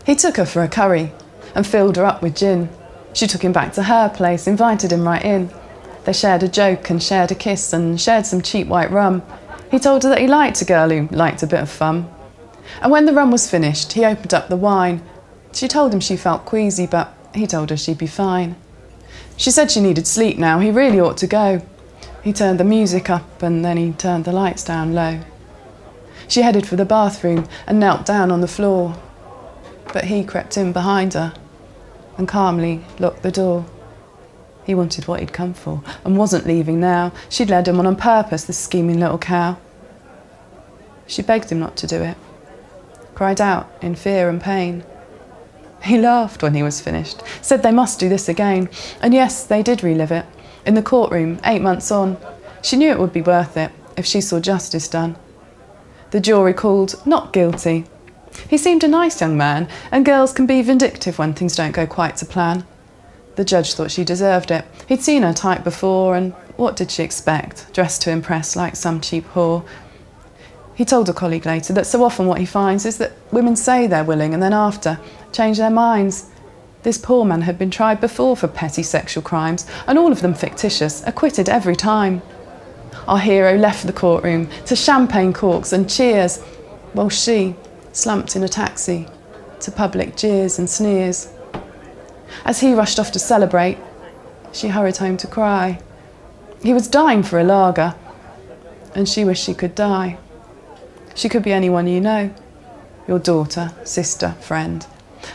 He took her for a curry and filled her up with gin. She took him back to her place, invited him right in. They shared a joke and shared a kiss and shared some cheap white rum. He told her that he liked a girl who liked a bit of fun. And when the rum was finished, he opened up the wine. She told him she felt queasy, but he told her she'd be fine. She said she needed sleep now, he really ought to go. He turned the music up and then he turned the lights down low. She headed for the bathroom and knelt down on the floor. But he crept in behind her and calmly locked the door. He wanted what he'd come for and wasn't leaving now. She'd led him on purpose, this scheming little cow. She begged him not to do it, cried out in fear and pain. He laughed when he was finished, said they must do this again. And yes, they did relive it. In the courtroom, 8 months on. She knew it would be worth it if she saw justice done. The jury called not guilty. He seemed a nice young man, and girls can be vindictive when things don't go quite to plan. The judge thought she deserved it. He'd seen her type before, and what did she expect, dressed to impress like some cheap whore? He told a colleague later that so often what he finds is that women say they're willing and then after change their minds. This poor man had been tried before for petty sexual crimes, and all of them fictitious, acquitted every time. Our hero left the courtroom to champagne corks and cheers, while she slumped in a taxi to public jeers and sneers. As he rushed off to celebrate, she hurried home to cry. He was dying for a lager, and she wished she could die. She could be anyone you know, your daughter, sister, friend.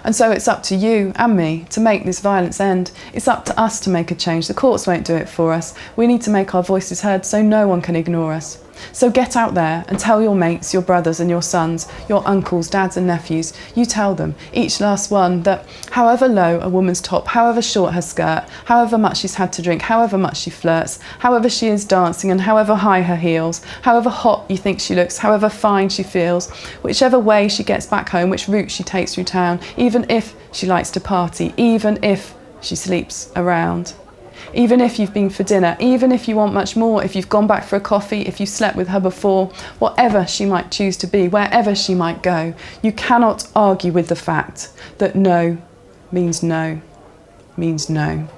And so it's up to you and me to make this violence end. It's up to us to make a change. The courts won't do it for us. We need to make our voices heard so no one can ignore us. So get out there and tell your mates, your brothers and your sons, your uncles, dads and nephews. You tell them, each last one, that however low a woman's top, however short her skirt, however much she's had to drink, however much she flirts, however she is dancing and however high her heels, however hot you think she looks, however fine she feels, whichever way she gets back home, which route she takes through town, even if she likes to party, even if she sleeps around. Even if you've been for dinner, even if you want much more, if you've gone back for a coffee, if you slept with her before, whatever she might choose to be, wherever she might go, you cannot argue with the fact that no means no means no.